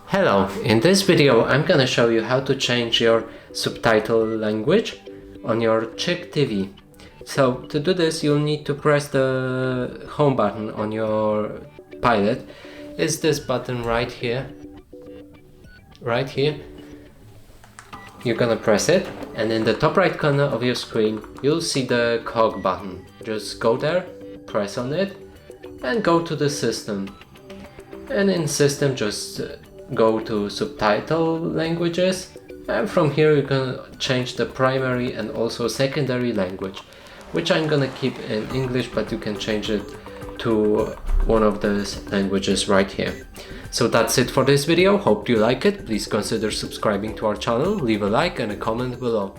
Hello, in this video I'm gonna show you how to change your subtitle language on your CHiQ TV. So to do this you'll need to press the home button on your Pilot. It's this button right here. Right here. You're gonna press it, and in the top right corner of your screen you'll see the cog button. Just go there, press on it and go to the system. And in system just go to subtitle languages, and from here you can change the primary and also secondary language, which I'm gonna keep in English, but you can change it to one of those languages right here. So that's it for this video. Hope you like it. Please consider subscribing to our channel, leave a like and a comment below.